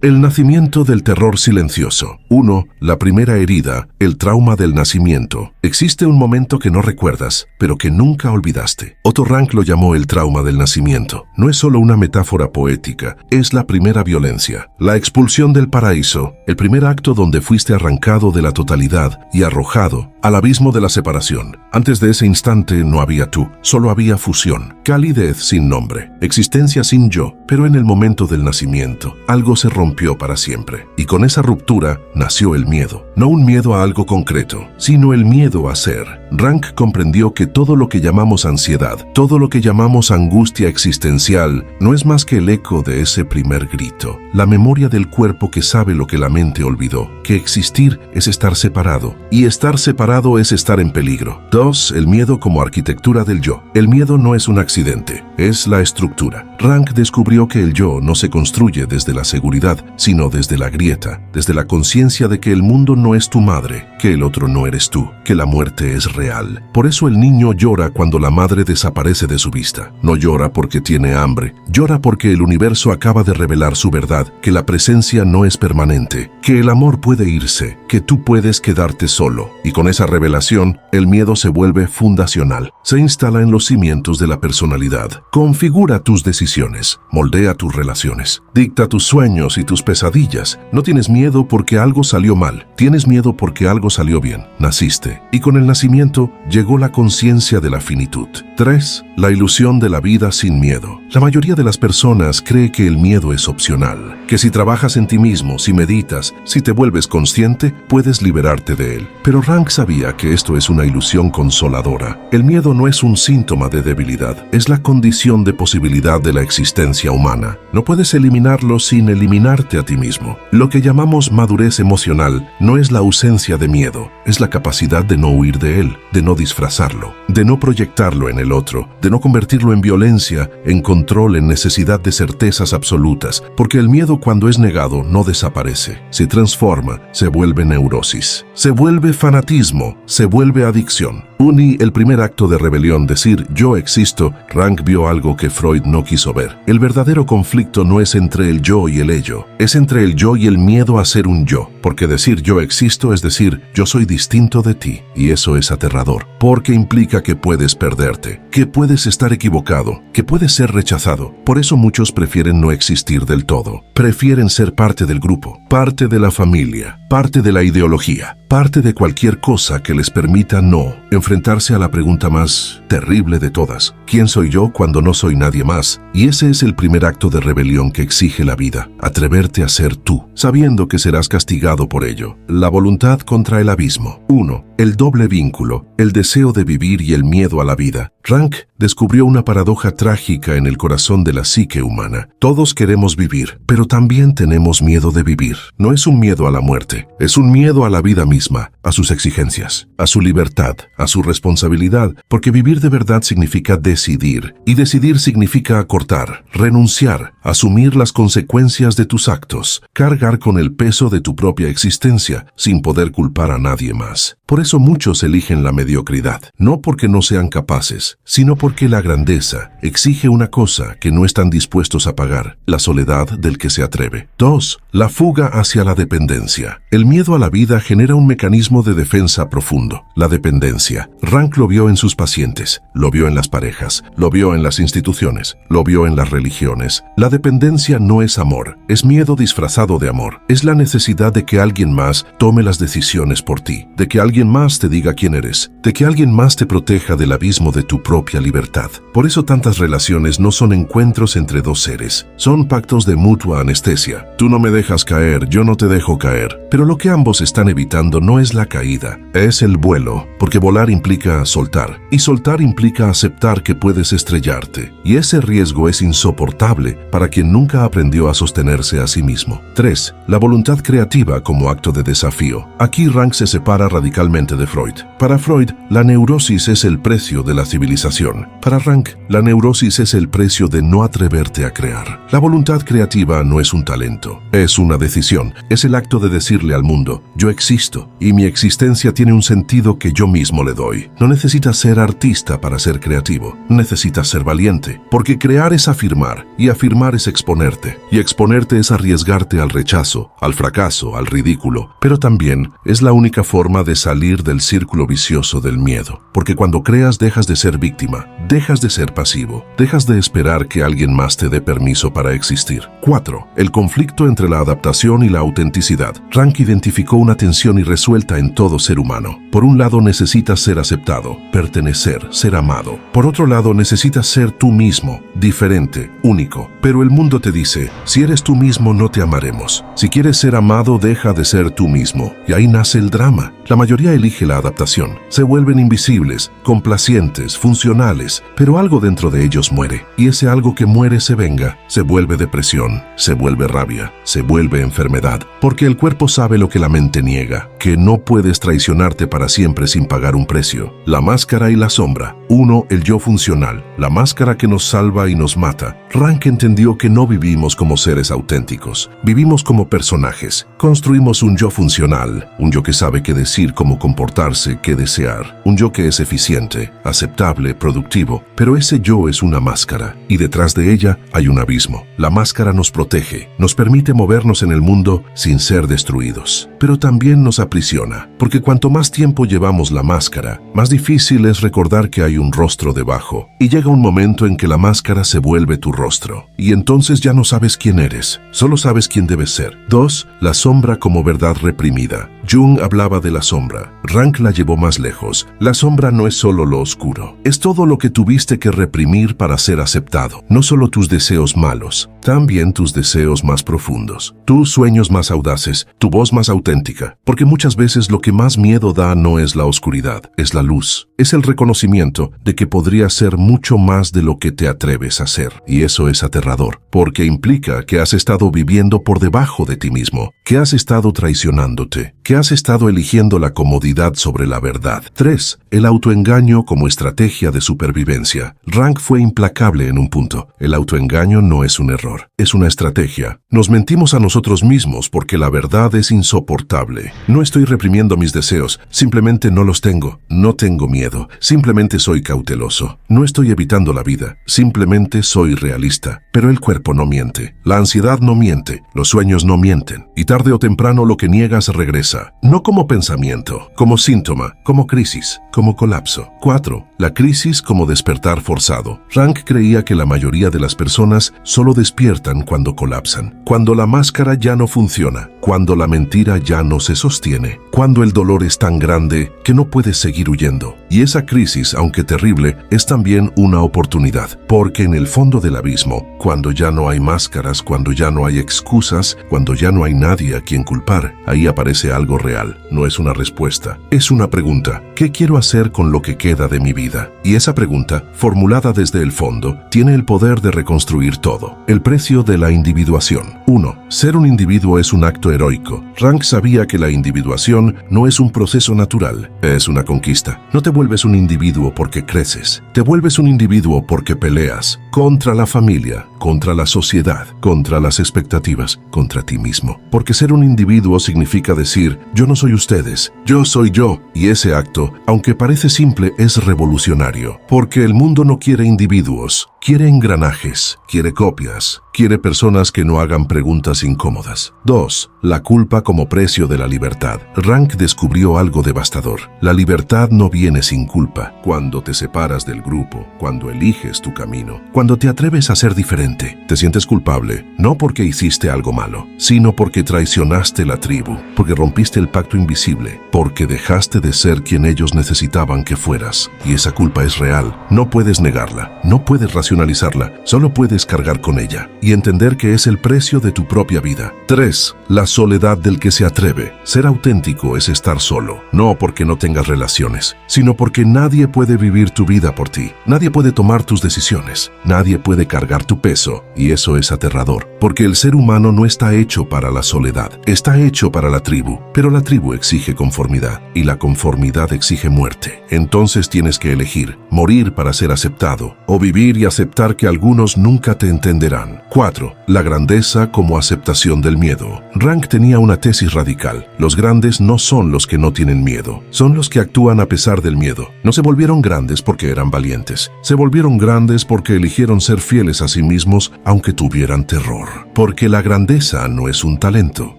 El nacimiento del terror silencioso. 1. La primera herida, el trauma del nacimiento. Existe un momento que no recuerdas, pero que nunca olvidaste. Otto Rank lo llamó el trauma del nacimiento. No es solo una metáfora poética, es la primera violencia. La expulsión del paraíso, el primer acto donde fuiste arrancado de la totalidad y arrojado al abismo de la separación. Antes de ese instante no había tú, solo había fusión, calidez sin nombre, existencia sin yo, pero en el momento del nacimiento, algo se rompió para siempre. Y con esa ruptura nació el miedo. No un miedo a algo concreto, sino el miedo a ser. Rank comprendió que todo lo que llamamos ansiedad, todo lo que llamamos angustia existencial, no es más que el eco de ese primer grito. La memoria del cuerpo que sabe lo que la mente olvidó, que existir es estar separado, y estar separado es estar en peligro. 2. El miedo como arquitectura del yo. El miedo no es un accidente, es la estructura. Rank descubrió que el yo no se construye desde la seguridad, sino desde la grieta, desde la conciencia de que el mundo no es tu madre, que el otro no eres tú, que la muerte es real. Por eso el niño llora cuando la madre desaparece de su vista. No llora porque tiene hambre, llora porque el universo acaba de revelar su verdad, que la presencia no es permanente, que el amor puede irse, que tú puedes quedarte solo. Y con esa revelación, el miedo se vuelve fundacional. Se instala en los cimientos de la personalidad. Configura tus decisiones, moldea tus relaciones, dicta tus sueños y tus pesadillas. No tienes miedo porque algo salió mal, tienes miedo porque algo salió bien. Naciste, y con el nacimiento llegó la conciencia de la finitud. 3. La ilusión de la vida sin miedo. La mayoría de las personas cree que el miedo es opcional, que si trabajas en ti mismo, si meditas, si te vuelves consciente, puedes liberarte de él. Pero Rank sabía que esto es una ilusión consoladora. El miedo no es un síntoma de debilidad, es la condición de posibilidad de la existencia humana. No puedes eliminarlo sin eliminarte a ti mismo. Lo que llamamos madurez emocional no es la ausencia de miedo, es la capacidad de no huir de él, de no disfrazarlo, de no proyectarlo en el otro, de no convertirlo en violencia, en control, en necesidad de certezas absolutas, porque el miedo cuando es negado no desaparece, se transforma, se vuelve neurosis, se vuelve fanatismo, se vuelve adicción. El primer acto de rebelión, decir yo existo, Rank vio algo que Freud no quiso ver. El verdadero conflicto no es entre el yo y el ello, es entre el yo y el miedo a ser un yo, porque decir yo existo es decir yo soy distinto de ti, y eso es aterrador, porque implica que puedes perderte, que puedes estar equivocado, que puedes ser rechazado. Por eso muchos prefieren no existir del todo, prefieren ser parte del grupo, parte de la familia, parte de la ideología, parte de cualquier cosa que les permita no enfrentarse a la pregunta más terrible de todas: ¿quién soy yo cuando no soy nadie más? Y ese es el primer acto de rebelión que exige la vida, atreverte a ser tú, sabiendo que serás castigado por ello. La voluntad contra el abismo. 1. El doble vínculo, el deseo de vivir y el miedo a la vida. Rank descubrió una paradoja trágica en el corazón de la psique humana. Todos queremos vivir, pero también tenemos miedo de vivir. No es un miedo a la muerte, es un miedo a la vida misma, a sus exigencias, a su libertad, a su responsabilidad, porque vivir de verdad significa decidir, y decidir significa acortar, renunciar, asumir las consecuencias de tus actos, cargar con el peso de tu propia existencia, sin poder culpar a nadie más. Por eso muchos eligen la mediocridad, no porque no sean capaces, sino porque la grandeza exige una cosa que no están dispuestos a pagar: la soledad del que se atreve. 2. La fuga hacia la dependencia. El miedo a la vida genera un mecanismo de defensa profundo: la dependencia. Rank lo vio en sus pacientes, lo vio en las parejas, lo vio en las instituciones, lo vio en las religiones. La dependencia no es amor, es miedo disfrazado de amor. Es la necesidad de que alguien más tome las decisiones por ti, de que alguien más te diga quién eres, de que alguien más te proteja del abismo de tu propia libertad. Por eso tantas relaciones no son encuentros entre dos seres, son pactos de mutua anestesia. Tú no me dejas caer, yo no te dejo caer. Pero lo que ambos están evitando no es la caída, es el vuelo, porque volar implica soltar, y soltar implica aceptar que puedes estrellarte, y ese riesgo es insoportable para quien nunca aprendió a sostenerse a sí mismo. 3. La voluntad creativa como acto de desafío. Aquí Rank se separa radicalmente de Freud. Para Freud, la neurosis es el precio de la civilización. Para Rank, la neurosis es el precio de no atreverte a crear. La voluntad creativa no es un talento, es una decisión, es el acto de decirle al mundo: yo existo, sentido, y mi existencia tiene un sentido que yo mismo le doy. No necesitas ser artista para ser creativo, necesitas ser valiente, porque crear es afirmar, y afirmar es exponerte, y exponerte es arriesgarte al rechazo, al fracaso, al ridículo, pero también es la única forma de salir del círculo vicioso del miedo, porque cuando creas dejas de ser víctima, dejas de ser pasivo, dejas de esperar que alguien más te dé permiso para existir. 4. El conflicto entre la adaptación y la autenticidad. Rank identificó una tensión irresuelta en todo ser humano. Por un lado necesitas ser aceptado, pertenecer, ser amado. Por otro lado necesitas ser tú mismo, diferente, único. Pero el mundo te dice, si eres tú mismo no te amaremos. Si quieres ser amado, deja de ser tú mismo. Y ahí nace el drama. La mayoría elige la adaptación. Se vuelven invisibles, complacientes, funcionales, pero algo dentro de ellos muere. Y ese algo que muere se venga, se vuelve depresión, se vuelve rabia, se vuelve enfermedad. Porque el cuerpo sabe lo que la mente niega, que no puedes traicionarte para siempre sin pagar un precio. La máscara y la sombra. 1. El yo funcional, la máscara que nos salva y nos mata. Rank entendió que no vivimos como seres auténticos, vivimos como personajes. Construimos un yo funcional, un yo que sabe qué decir, cómo comportarse, qué desear, un yo que es eficiente, aceptable, productivo, pero ese yo es una máscara, y detrás de ella hay un abismo. La máscara nos protege, nos permite movernos en el mundo sin ser destruidos, pero también nos aprisiona, porque cuanto más tiempo llevamos la máscara, más difícil es recordar que hay un rostro debajo, y llega un momento en que la máscara se vuelve tu rostro, y entonces ya no sabes quién eres, solo sabes quién debes ser. 2. La sombra como verdad reprimida. Jung hablaba de la sombra, Rank la llevó más lejos. La sombra no es solo lo oscuro, es todo lo que tuviste que reprimir para ser aceptado. No solo tus deseos malos, también tus deseos más profundos, tus sueños más audaces, tu voz más auténtica. Porque muchas veces lo que más miedo da no es la oscuridad, es la luz. Es el reconocimiento de que podrías ser mucho más de lo que te atreves a ser. Y eso es aterrador, porque implica que has estado viviendo por debajo de ti mismo, que has estado traicionándote, que has estado eligiendo la comodidad sobre la verdad. 3. El autoengaño como estrategia de supervivencia. Rank fue implacable en un punto. El autoengaño no es un error, es una estrategia. Nos mentimos a nosotros mismos porque la verdad es insoportable. No estoy reprimiendo mis deseos, simplemente no los tengo. No tengo miedo, simplemente soy cauteloso. No estoy evitando la vida, simplemente soy realista. Pero el cuerpo no miente, la ansiedad no miente, los sueños no mienten. Y tarde o temprano lo que niegas regresa. No como pensamiento, como síntoma, como crisis, como colapso. 4. La crisis como despertar forzado. Rank creía que la mayoría de las personas solo despiertan cuando colapsan, cuando la máscara ya no funciona, cuando la mentira ya no se sostiene, cuando el dolor es tan grande que no puedes seguir huyendo. Y esa crisis, aunque terrible, es también una oportunidad, porque en el fondo del abismo, cuando ya no hay máscaras, cuando ya no hay excusas, cuando ya no hay nadie a quien culpar, ahí aparece algo real. No es una respuesta, es una pregunta. ¿Qué quiero hacer con lo que queda de mi vida? Y esa pregunta, formulada desde el fondo, tiene el poder de reconstruir todo. El precio de la individuación. 1. Ser un individuo es un acto heroico. Rank sabía que la individuación no es un proceso natural, es una conquista. No te vuelves un individuo porque creces, te vuelves un individuo porque peleas contra la familia, contra la sociedad, contra las expectativas, contra ti mismo. Porque ser un individuo significa decir, yo no soy ustedes, yo soy yo. Y ese acto, aunque parece simple, es revolucionario. Porque el mundo no quiere individuos, quiere engranajes, quiere copias, quiere personas que no hagan preguntas incómodas. 2. La culpa como precio de la libertad. Rank descubrió algo devastador. La libertad no viene sin culpa. Cuando te separas del grupo, cuando eliges tu camino, cuando te atreves a ser diferente, te sientes culpable, no porque hiciste algo malo, sino porque traicionaste la tribu, porque rompiste el pacto invisible, porque dejaste de ser quien ellos necesitaban que fueras. Y esa culpa es real. No puedes negarla, no puedes racionalizarla, solo puedes cargar con ella y entender que es el precio de tu propia vida. 3. La soledad del que se atreve. Ser auténtico es estar solo, no porque no tengas relaciones, sino porque nadie puede vivir tu vida por ti. Nadie puede tomar tus decisiones, nadie puede cargar tu peso, y eso es aterrador, porque el ser humano no está hecho para la soledad, está hecho para la tribu, pero la tribu exige conformidad, y la conformidad exige muerte. Entonces tienes que elegir, morir para ser aceptado, o vivir y hacer aceptar que algunos nunca te entenderán. 4. La grandeza como aceptación del miedo. Rank tenía una tesis radical. Los grandes no son los que no tienen miedo, son los que actúan a pesar del miedo. No se volvieron grandes porque eran valientes. Se volvieron grandes porque eligieron ser fieles a sí mismos aunque tuvieran terror. Porque la grandeza no es un talento,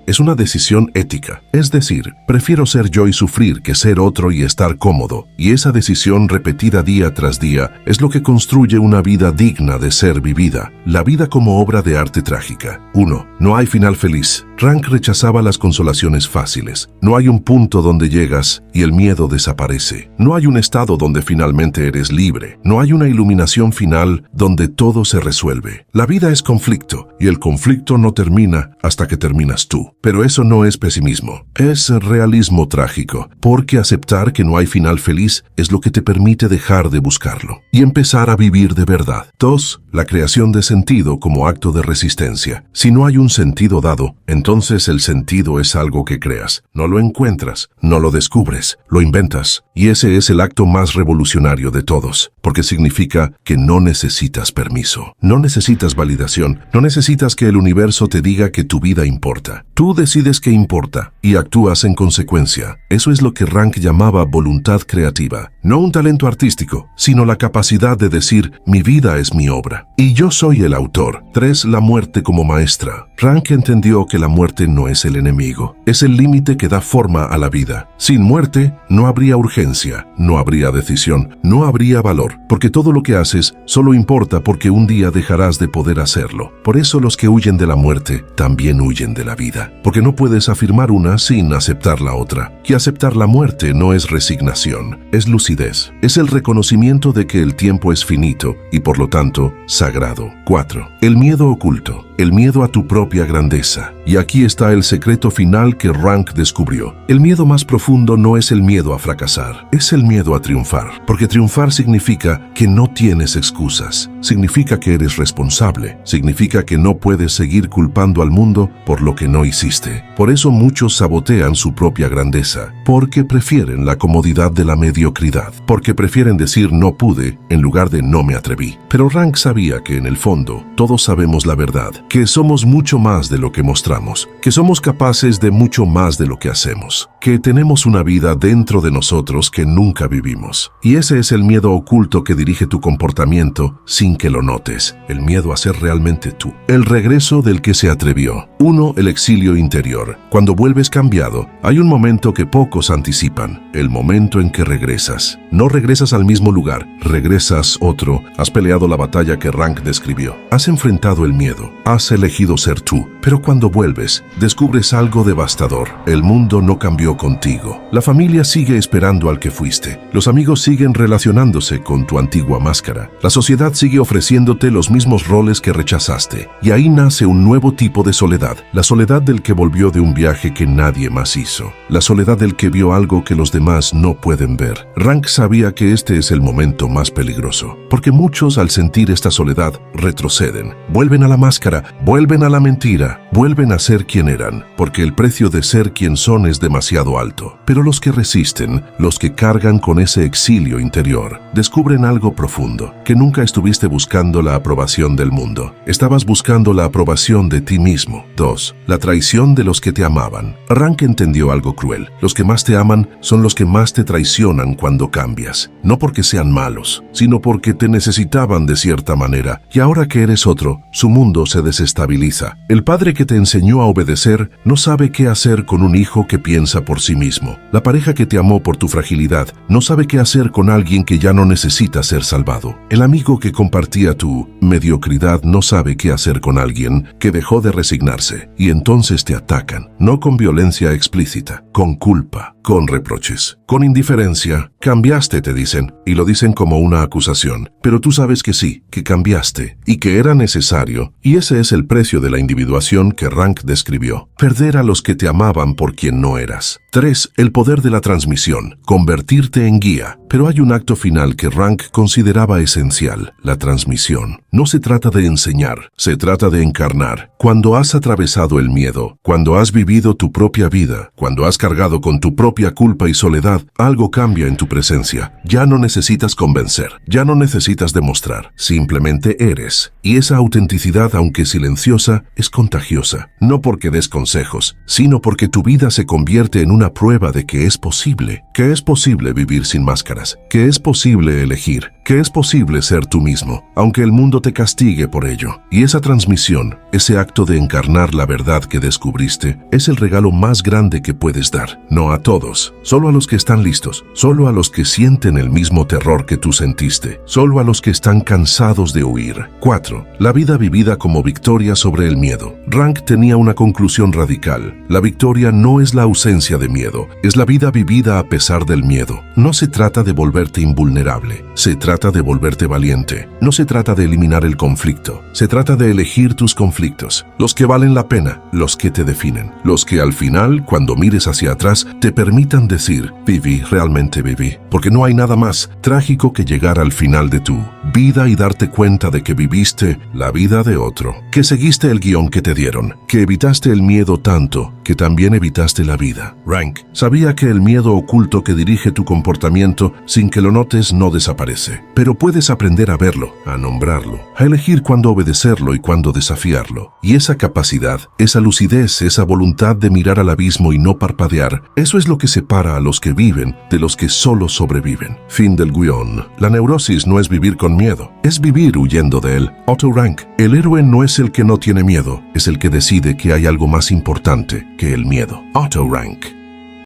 es una decisión ética. Es decir, prefiero ser yo y sufrir que ser otro y estar cómodo. Y esa decisión repetida día tras día es lo que construye una vida digna de ser vivida. La vida como obra de arte trágica. 1. No hay final feliz. Rank rechazaba las consolaciones fáciles. No hay un punto donde llegas y el miedo desaparece. No hay un estado donde finalmente eres libre. No hay una iluminación final donde todo se resuelve. La vida es conflicto y el conflicto no termina hasta que terminas tú. Pero eso no es pesimismo, es realismo trágico, porque aceptar que no hay final feliz es lo que te permite dejar de buscarlo y empezar a vivir de verdad. 2. La creación de sentido como acto de resistencia. Si no hay un sentido dado, entonces el sentido es algo que creas. No lo encuentras, no lo descubres, lo inventas. Y ese es el acto más revolucionario de todos, porque significa que no necesitas permiso, no necesitas validación, no necesitas que el universo te diga que tu vida importa. Tú decides qué importa y actúas en consecuencia. Eso es lo que Rank llamaba voluntad creativa. No un talento artístico, sino la capacidad de decir, mi vida es mi obra y yo soy el autor. 3. La muerte como maestra. Rank entendió que la muerte no es el enemigo, es el límite que da forma a la vida. Sin muerte, no habría urgencia, no habría decisión, no habría valor, porque todo lo que haces solo importa porque un día dejarás de poder hacerlo. Por eso los que huyen de la muerte también huyen de la vida, porque no puedes afirmar una sin aceptar la otra. Y aceptar la muerte no es resignación, es lucidez, es el reconocimiento de que el tiempo es finito y por lo tanto sagrado. 4. El miedo oculto. El miedo a tu propia grandeza. Y aquí está el secreto final que Rank descubrió. El miedo más profundo no es el miedo a fracasar, es el miedo a triunfar. Porque triunfar significa que no tienes excusas, significa que eres responsable, significa que no puedes seguir culpando al mundo por lo que no hiciste. Por eso muchos sabotean su propia grandeza, porque prefieren la comodidad de la mediocridad, porque prefieren decir no pude en lugar de no me atreví. Pero Rank sabía que en el fondo todos sabemos la verdad, que somos mucho más de lo que mostramos, que somos capaces de mucho más de lo que hacemos, que tenemos una vida dentro de nosotros que nunca vivimos. Y ese es el miedo oculto que dirige tu comportamiento sin que lo notes, el miedo a ser realmente tú. El regreso del que se atrevió. 1. El exilio interior. Cuando vuelves cambiado, hay un momento que pocos anticipan, el momento en que regresas. No regresas al mismo lugar, regresas otro. Has peleado la batalla que Rank describió. Has enfrentado el miedo. Has elegido ser tú. Pero cuando vuelves, descubres algo devastador. El mundo no cambió contigo. La familia sigue esperando al que fuiste. Los amigos siguen relacionándose con tu antigua máscara. La sociedad sigue ofreciéndote los mismos roles que rechazaste. Y ahí nace un nuevo tipo de soledad. La soledad del que volvió de un viaje que nadie más hizo. La soledad del que vio algo que los demás no pueden ver. Rank sabía que este es el momento más peligroso. Porque muchos al sentir esta soledad retroceden. Vuelven a la máscara, vuelven a la mentira, vuelven a ser quien eran. Porque el precio de ser quien son es demasiado alto. Pero los que resisten, los que cargan con ese exilio interior, descubren algo profundo, que nunca estuviste buscando la aprobación del mundo. Estabas buscando la aprobación de ti mismo. 2. La traición de los que te amaban. Rank entendió algo cruel. Los que más te aman son los que más te traicionan cuando cambias. No porque sean malos, sino porque te necesitaban de cierta manera. Y ahora que eres otro, su mundo se desestabiliza. El padre que te enseñó a obedecer no sabe qué hacer con un hijo que piensa por sí mismo. La pareja que te amó por tu fragilidad no sabe qué hacer con alguien que ya no necesita ser salvado. El amigo que compartía tu mediocridad no sabe qué hacer con alguien que dejó de resignarse. Y entonces te atacan, no con violencia explícita, con culpa, con reproches, con indiferencia. Cambiaste, te dicen, y lo dicen como una acusación. Pero tú sabes que sí, que cambiaste, y que era necesario, y ese es el precio de la individuación que Rank describió. perder a los que te amaban por quien no eras. 3. El poder de la transmisión, convertirte en guía. Pero hay un acto final que Rank consideraba esencial, la transmisión. No se trata de enseñar, se trata de encarnar. Cuando has atravesado el miedo, cuando has vivido tu propia vida, cuando has cargado con tu propia culpa y soledad, algo cambia en tu presencia. Ya no necesitas convencer, ya no necesitas demostrar, simplemente eres. Y esa autenticidad, aunque silenciosa, es contagiosa. No porque des consejos, sino porque tu vida se convierte en una prueba de que es posible vivir sin máscaras, que es posible elegir, que es posible ser tú mismo, aunque el mundo te castigue por ello. Y esa transmisión, ese acto de encarnar la verdad que descubriste, es el regalo más grande que puedes dar. No a todos, solo a los que están listos, solo a los que sienten el mismo terror que tú sentiste, solo a los que están cansados de huir. 4. La vida vivida como victoria sobre el miedo. Rank tenía una conclusión radical. La victoria no es la ausencia de miedo, es la vida vivida a pesar del miedo. No se trata de volverte invulnerable, se trata de volverte valiente. No se trata de eliminar el conflicto, se trata de elegir tus conflictos, los que valen la pena, los que te definen, los que al final, cuando mires hacia atrás, te permitan decir, viví, realmente viví. Porque no hay nada más trágico que llegar al final de tu vida y darte cuenta de que viviste la vida de otro, que seguiste el guión que te dieron, que evitaste el miedo tanto que también evitaste la vida. Rank sabía que el miedo oculto que dirige tu comportamiento sin que lo notes no desaparece, pero puedes aprender a verlo, a nombrarlo, a elegir cuándo obedecerlo y cuándo desafiarlo. Y esa capacidad, esa lucidez, esa voluntad de mirar al abismo y no parpadear, eso es lo que separa a los que viven de los que solo sobreviven. Fin del guión. La neurosis no es vivir con miedo, es vivir huyendo de él. Otto Rank: el héroe no es el que no tiene miedo, es el que decide que hay algo más importante que el miedo. Otto Rank.